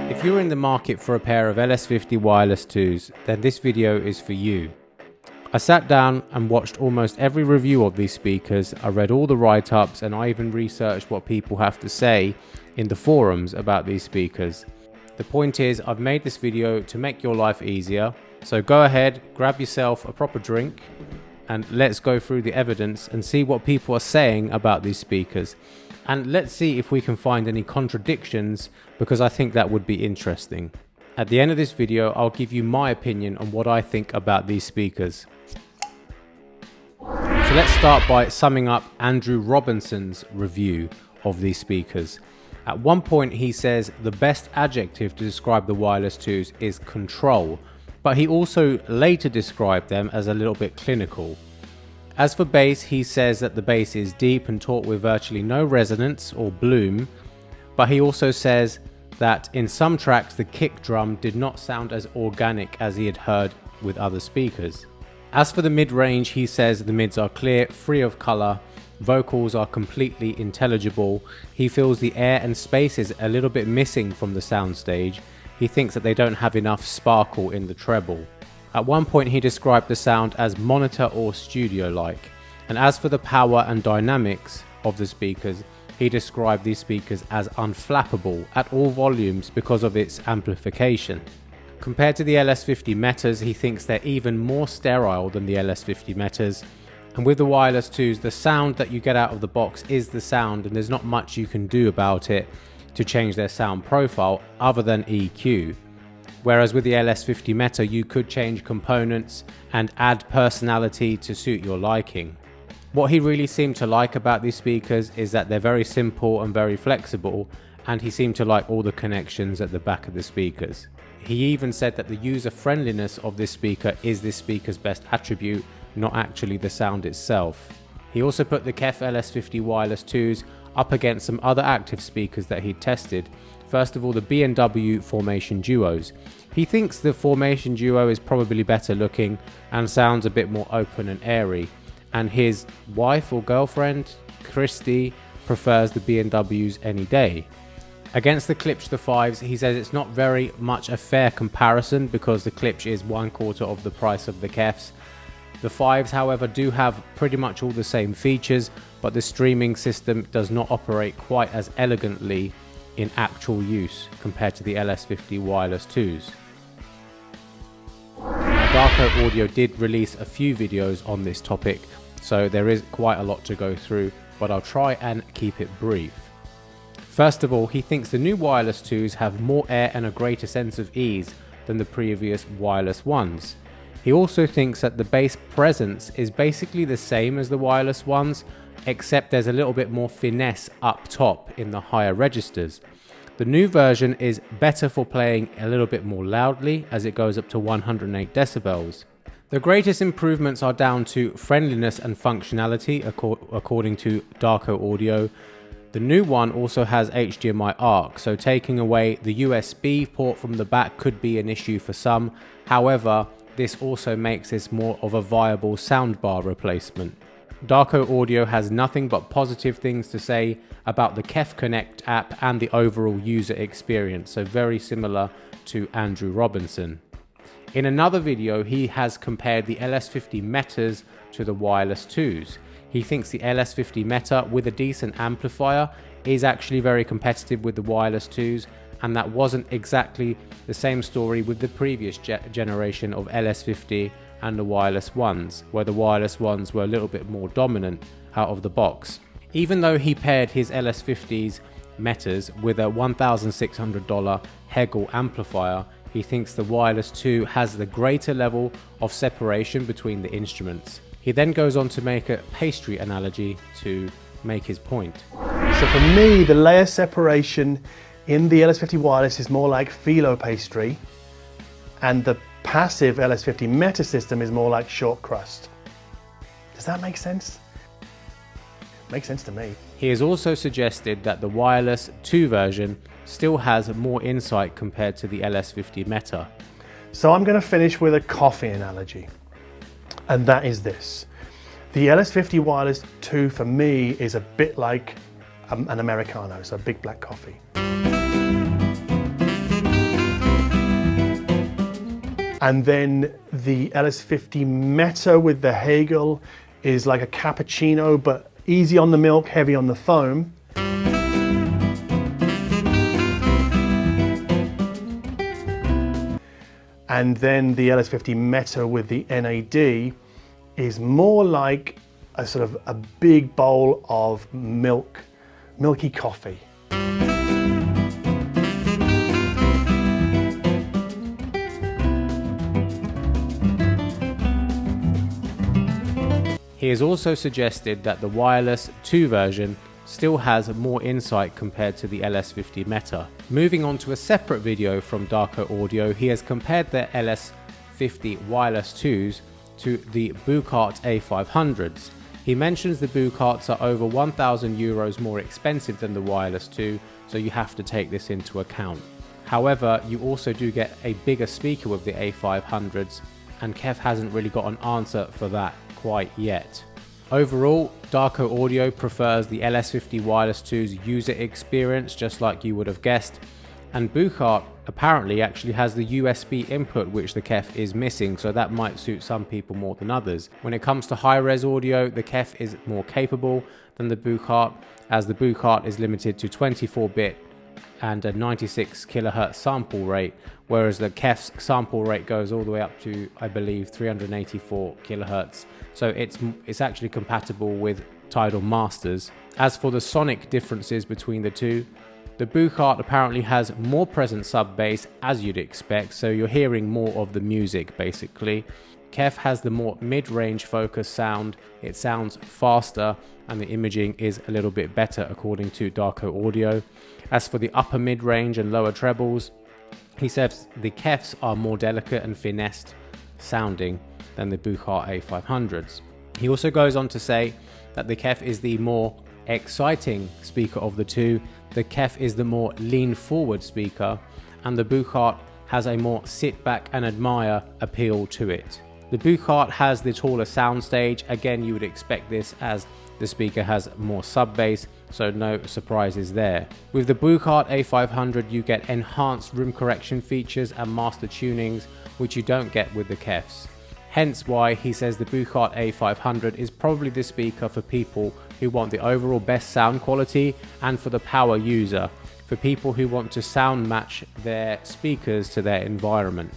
If you're in the market for a pair of LS50 wireless 2s, then this video is for you. I sat down and watched almost every review of these speakers, I read all the write-ups, and I even researched what people have to say in the forums about these speakers. The point is, I've made this video to make your life easier, so go ahead, grab yourself a proper drink, and let's go through the evidence and see what people are saying about these speakers. And let's see if we can find any contradictions, because I think that would be interesting. At the end of this video, I'll give you my opinion on what I think about these speakers. So let's start by summing up Andrew Robinson's review of these speakers. At one point he says the best adjective to describe the wireless 2s is control, but he also later described them as a little bit clinical. As for bass, he says that the bass is deep and taught with virtually no resonance or bloom, but he also says that in some tracks the kick drum did not sound as organic as he had heard with other speakers. As for the mid-range, he says the mids are clear, free of colour, vocals are completely intelligible. He feels the air and space is a little bit missing from the soundstage. He thinks that they don't have enough sparkle in the treble. At one point he described the sound as monitor or studio-like. And as for the power and dynamics of the speakers, he described these speakers as unflappable at all volumes because of its amplification. Compared to the LS50 Metas, he thinks they're even more sterile than the LS50 Metas. And with the wireless 2s, the sound that you get out of the box is the sound, and there's not much you can do about it to change their sound profile other than EQ. Whereas with the LS50 Meta, you could change components and add personality to suit your liking. What he really seemed to like about these speakers is that they're very simple and very flexible, and he seemed to like all the connections at the back of the speakers. He even said that the user friendliness of this speaker is this speaker's best attribute, not actually the sound itself. He also put the Kef LS50 Wireless 2s up against some other active speakers that he'd tested. First of all, the B&W Formation Duos. He thinks the Formation Duo is probably better looking and sounds a bit more open and airy. And his wife or girlfriend, Christy, prefers the B&Ws any day. Against the Klipsch the 5s, he says it's not very much a fair comparison because the Klipsch is 1/4 of the price of the Kefs. The 5s, however, do have pretty much all the same features, but the streaming system does not operate quite as elegantly in actual use compared to the LS50 Wireless 2s. Darko Audio did release a few videos on this topic, so there is quite a lot to go through, but I'll try and keep it brief. First of all, he thinks the new wireless 2s have more air and a greater sense of ease than the previous wireless ones. He also thinks that the bass presence is basically the same as the wireless ones, except there's a little bit more finesse up top in the higher registers. The new version is better for playing a little bit more loudly, as it goes up to 108 decibels. The greatest improvements are down to friendliness and functionality, according to Darko Audio. The new one also has HDMI ARC, so taking away the USB port from the back could be an issue for some. However, this also makes this more of a viable soundbar replacement. Darko Audio has nothing but positive things to say about the Kef Connect app and the overall user experience, so very similar to Andrew Robinson. In another video, he has compared the LS50 Metas to the wireless 2s. He thinks the LS50 Meta with a decent amplifier is actually very competitive with the wireless 2s, and that wasn't exactly the same story with the previous generation of LS50 and the wireless ones, where the wireless ones were a little bit more dominant out of the box. Even though he paired his LS50's Metas with a $1,600 Hegel amplifier, he thinks the wireless 2 has the greater level of separation between the instruments. He then goes on to make a pastry analogy to make his point. So for me, the layer separation in the LS50 Wireless is more like phyllo pastry, and the passive LS50 Meta system is more like short crust. Does that make sense? Makes sense to me. He has also suggested that the wireless 2 version still has more insight compared to the LS50 Meta. So I'm going to finish with a coffee analogy, and that is this. The LS50 Wireless 2 for me is a bit like an Americano, so a big black coffee. And then the LS50 Meta with the Hagel is like a cappuccino, but easy on the milk, heavy on the foam. And then the LS50 Meta with the NAD is more like a sort of a big bowl of milky coffee. He has also suggested that the Wireless 2 version still has more insight compared to the LS50 Meta. Moving on to a separate video from Darko Audio, he has compared the LS50 Wireless 2s to the Buchart A500s. He mentions the Bucharts are over 1,000 euros more expensive than the Wireless 2, so you have to take this into account. However, you also do get a bigger speaker with the A500s, and Kef hasn't really got an answer for that quite yet. Overall, Darko Audio prefers the LS50 Wireless 2's user experience, just like you would have guessed, and Buchart apparently actually has the USB input, which the Kef is missing, so that might suit some people more than others. When it comes to high-res audio, the Kef is more capable than the Buchart, as the Buchart is limited to 24-bit and a 96 kilohertz sample rate, whereas the Kef's sample rate goes all the way up to, I believe, 384 kilohertz. So it's actually compatible with Tidal Masters. As for the sonic differences between the two, the Buchart apparently has more present sub-bass, as you'd expect, so you're hearing more of the music basically. Kef has the more mid-range focus sound, it sounds faster, and the imaging is a little bit better according to Darko Audio. As for the upper mid-range and lower trebles, he says the Kefs are more delicate and finessed sounding than the Buchart A500s. He also goes on to say that the Kef is the more exciting speaker of the two, the Kef is the more lean forward speaker, and the Buchart has a more sit back and admire appeal to it. The Buchart has the taller soundstage, again you would expect this as the speaker has more sub-bass, so no surprises there. With the Buchart A500 you get enhanced room correction features and master tunings, which you don't get with the Kefs. Hence why he says the Buchart A500 is probably the speaker for people who want the overall best sound quality and for the power user, for people who want to sound match their speakers to their environment.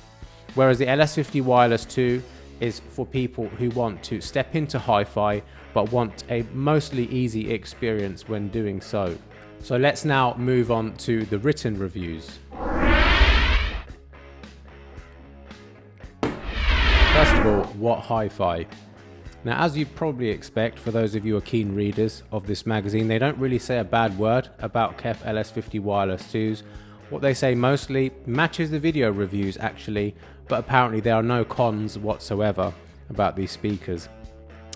Whereas the LS50 Wireless 2 is for people who want to step into hi-fi but want a mostly easy experience when doing so. So let's now move on to the written reviews. First of all, what hi-fi? Now, as you'd probably expect, for those of you who are keen readers of this magazine, they don't really say a bad word about Kef LS50 Wireless 2s. What they say mostly matches the video reviews actually, but apparently there are no cons whatsoever about these speakers.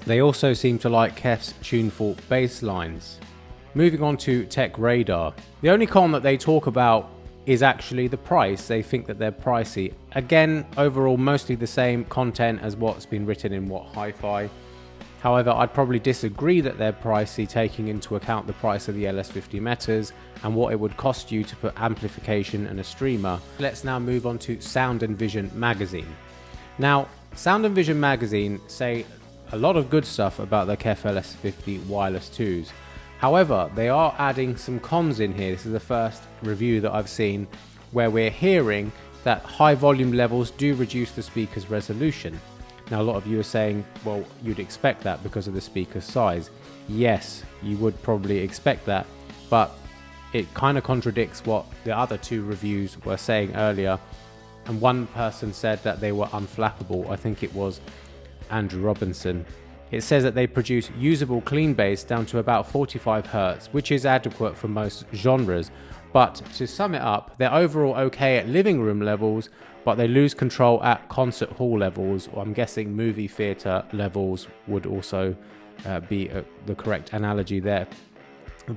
They also seem to like Kef's tuneful bass lines. Moving on to Tech Radar. The only con that they talk about is actually the price. They think that they're pricey. Again, overall mostly the same content as what's been written in What Hi-Fi. However, I'd probably disagree that they're pricey, taking into account the price of the LS50 Metas and what it would cost you to put amplification and a streamer. Let's now move on to Sound and Vision magazine. Now, Sound and Vision magazine say a lot of good stuff about the Kef LS50 Wireless 2s. However, they are adding some cons in here. This is the first review that I've seen where we're hearing that high volume levels do reduce the speaker's resolution. Now, a lot of you are saying, well, you'd expect that because of the speaker's size. Yes, you would probably expect that, but it kind of contradicts what the other two reviews were saying earlier. And one person said that they were unflappable. I think it was Andrew Robinson. It says that they produce usable clean bass down to about 45 Hz, which is adequate for most genres. But to sum it up, they're overall okay at living room levels, but they lose control at concert hall levels, or I'm guessing movie theatre levels would also be the correct analogy there.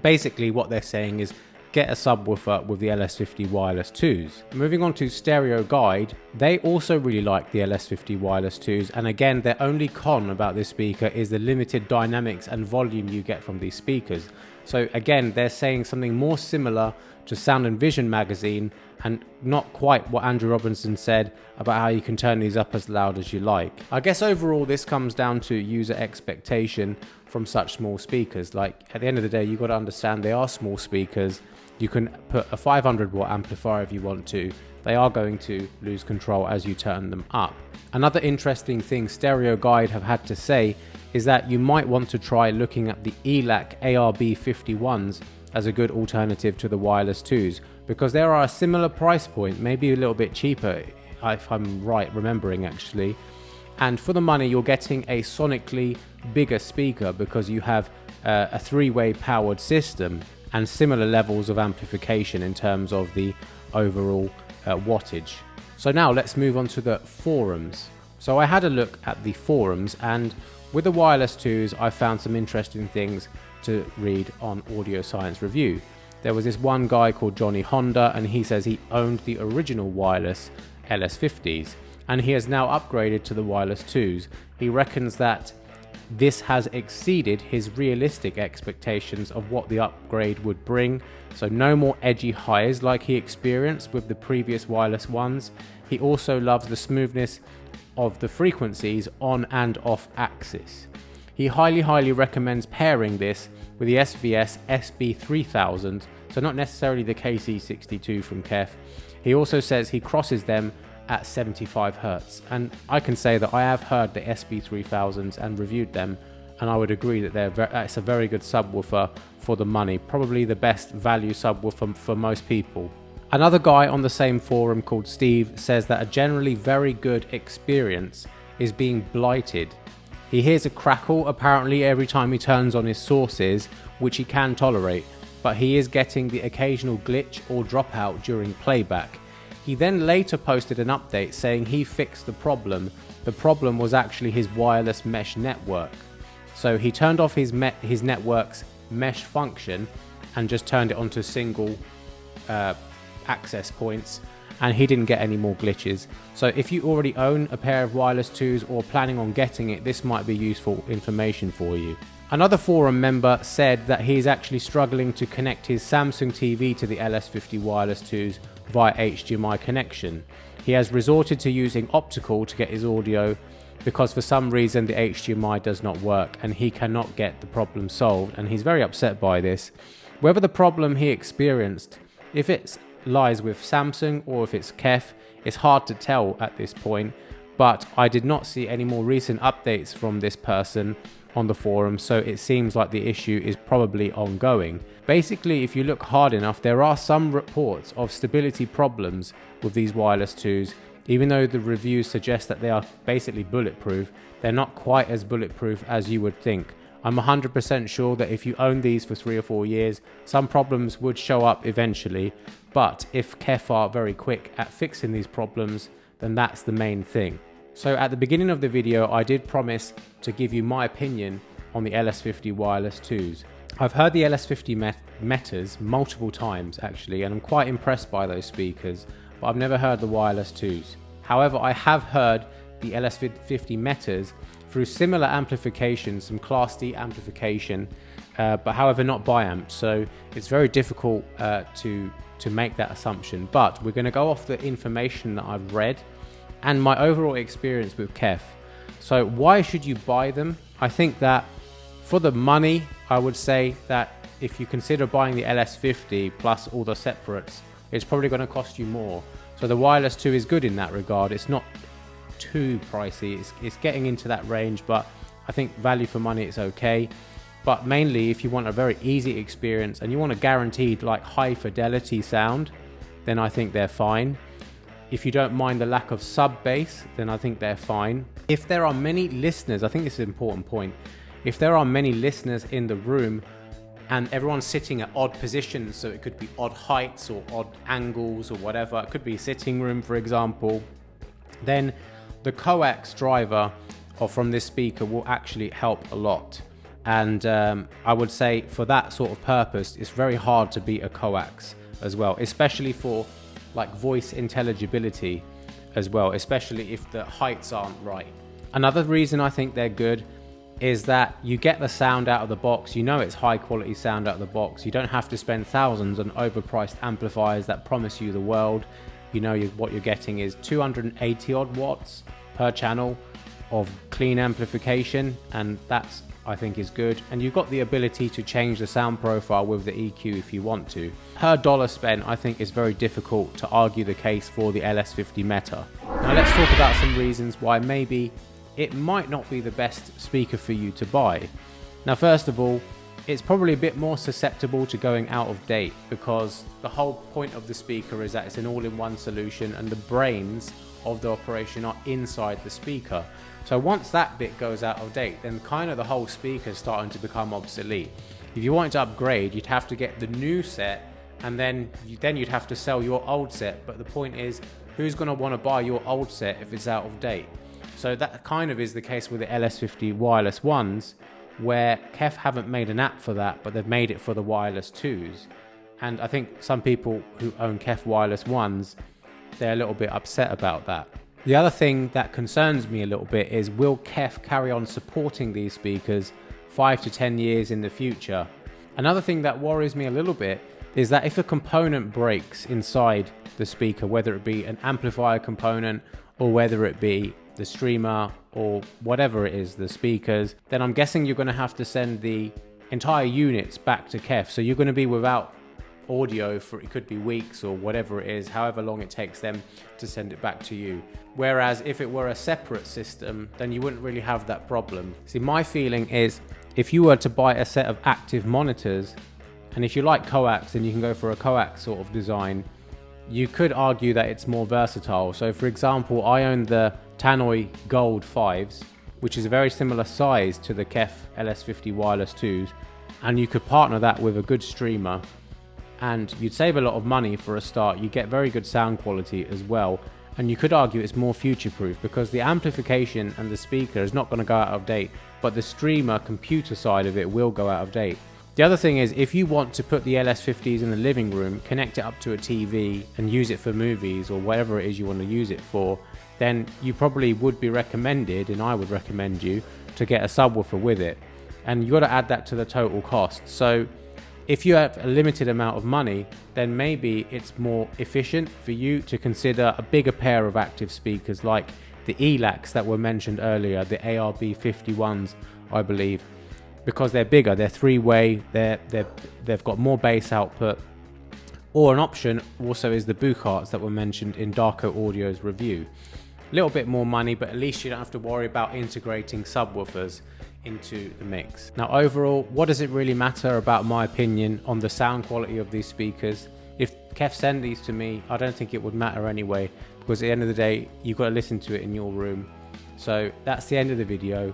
Basically, what they're saying is get a subwoofer with the LS50 Wireless 2s. Moving on to Stereo Guide, they also really like the LS50 Wireless 2s, and again, their only con about this speaker is the limited dynamics and volume you get from these speakers. So again, they're saying something more similar to Sound and Vision magazine, and not quite what Andrew Robinson said about how you can turn these up as loud as you like. I guess overall this comes down to user expectation from such small speakers. Like, at the end of the day, you've got to understand they are small speakers. You can put a 500 watt amplifier if you want to. They are going to lose control as you turn them up. Another interesting thing Stereo Guide have had to say is that you might want to try looking at the ELAC ARB51s as a good alternative to the wireless 2s, because there are a similar price point, maybe a little bit cheaper if I'm right remembering actually, and for the money you're getting a sonically bigger speaker because you have a three-way powered system and similar levels of amplification in terms of the overall wattage. So now let's move on to the forums. So I had a look at the forums, and with the wireless 2s I found some interesting things to read on Audio Science Review. There was this one guy called Johnny Honda, and he says he owned the original wireless LS50s and he has now upgraded to the wireless 2s. He reckons that this has exceeded his realistic expectations of what the upgrade would bring, so no more edgy highs like he experienced with the previous wireless ones. He also loves the smoothness of the frequencies on and off axis. He highly recommends pairing this with the SVS SB3000, so not necessarily the KC62 from Kef. He also says he crosses them at 75 Hz, and I can say that I have heard the SB3000s and reviewed them, and I would agree that it's a very good subwoofer for the money, probably the best value subwoofer for most people. Another guy on the same forum called Steve says that a generally very good experience is being blighted. He hears a crackle apparently every time he turns on his sources, which he can tolerate, but he is getting the occasional glitch or dropout during playback. He then later posted an update saying he fixed the problem. The problem was actually his wireless mesh network. So he turned off his network's mesh function and just turned it onto single access points, and he didn't get any more glitches. So if you already own a pair of wireless 2s or planning on getting it, this might be useful information for you. Another forum member said that he's actually struggling to connect his Samsung TV to the LS50 Wireless 2s via HDMI connection. He has resorted to using optical to get his audio because for some reason the HDMI does not work and he cannot get the problem solved, and he's very upset by this. Whether the problem he experienced, if it lies with Samsung or if it's Kef, it's hard to tell at this point, but I did not see any more recent updates from this person on the forum, so it seems like the issue is probably ongoing. Basically, if you look hard enough, there are some reports of stability problems with these wireless 2s. Even though the reviews suggest that they are basically bulletproof, they're not quite as bulletproof as you would think. I'm 100% sure that if you own these for 3 or 4 years, some problems would show up eventually, but if Kef are very quick at fixing these problems, then that's the main thing. So at the beginning of the video, I did promise to give you my opinion on the LS50 Wireless 2s. I've heard the LS50 Metas multiple times actually, and I'm quite impressed by those speakers, but I've never heard the Wireless 2s. However, I have heard the LS50 Metas through similar amplification, some Class D amplification, but however not biamp, so it's very difficult to make that assumption. But we're going to go off the information that I've read and my overall experience with Kef. So why should you buy them? I think that for the money, I would say that if you consider buying the LS50 plus all the separates, it's probably going to cost you more. So the Wireless 2 is good in that regard. It's not too pricey, it's getting into that range, but I think value for money is okay. But mainly if you want a very easy experience and you want a guaranteed like high fidelity sound, then I think they're fine. If you don't mind the lack of sub bass, then I think they're fine. If there are many listeners, I think this is an important point, if there are many listeners in the room and everyone's sitting at odd positions, so it could be odd heights or odd angles or whatever, it could be a sitting room for example, then the coax driver from this speaker will actually help a lot. And I would say for that sort of purpose, it's very hard to beat a coax as well, especially for like voice intelligibility as well, especially if the heights aren't right. Another reason I think they're good is that you get the sound out of the box. You know it's high quality sound out of the box. You don't have to spend thousands on overpriced amplifiers that promise you the world. You know what you're getting is 280 odd watts per channel of clean amplification, and that's, I think, is good. And you've got the ability to change the sound profile with the EQ if you want to. Per dollar spent, I think it's very difficult to argue the case for the LS50 Meta. Now let's talk about some reasons why maybe it might not be the best speaker for you to buy. Now, first of all, it's probably a bit more susceptible to going out of date, because the whole point of the speaker is that it's an all-in-one solution and the brains of the operation are inside the speaker. So once that bit goes out of date, then kind of the whole speaker is starting to become obsolete. If you wanted to upgrade, you'd have to get the new set, and then you'd have to sell your old set. But the point is, who's going to want to buy your old set if it's out of date? So that kind of is the case with the LS50 Wireless 1s, where Kef haven't made an app for that, but they've made it for the Wireless 2s. And I think some people who own Kef Wireless 1s, they're a little bit upset about that. The other thing that concerns me a little bit is, will Kef carry on supporting these speakers 5 to 10 years in the future? Another thing that worries me a little bit is that if a component breaks inside the speaker, whether it be an amplifier component or whether it be the streamer or whatever it is, the speakers, then I'm guessing you're going to have to send the entire units back to Kef. So you're going to be without audio for, it could be weeks or whatever it is, however long it takes them to send it back to you. Whereas if it were a separate system, then you wouldn't really have that problem. See, my feeling is, if you were to buy a set of active monitors, and if you like coax, then you can go for a coax sort of design, you could argue that it's more versatile. So for example, I own the Tannoy Gold 5s, which is a very similar size to the Kef LS50 Wireless 2s, and you could partner that with a good streamer and you'd save a lot of money for a start. You get very good sound quality as well, and you could argue it's more future-proof because the amplification and the speaker is not going to go out of date, but the streamer computer side of it will go out of date. The other thing is, if you want to put the LS50s in the living room, connect it up to a TV and use it for movies or whatever it is you want to use it for, then you probably would be recommended, and I would recommend you, to get a subwoofer with it. And you've got to add that to the total cost. So if you have a limited amount of money, then maybe it's more efficient for you to consider a bigger pair of active speakers like the ELACs that were mentioned earlier, the ARB51s, I believe, because they're bigger, they're three-way, they've got more bass output. Or an option also is the Bucharts that were mentioned in Darko Audio's review. A little bit more money, but at least you don't have to worry about integrating subwoofers into the mix. Now overall, what does it really matter about my opinion on the sound quality of these speakers? If Kef sent these to me, I don't think it would matter anyway, because at the end of the day, you've got to listen to it in your room. So that's the end of the video.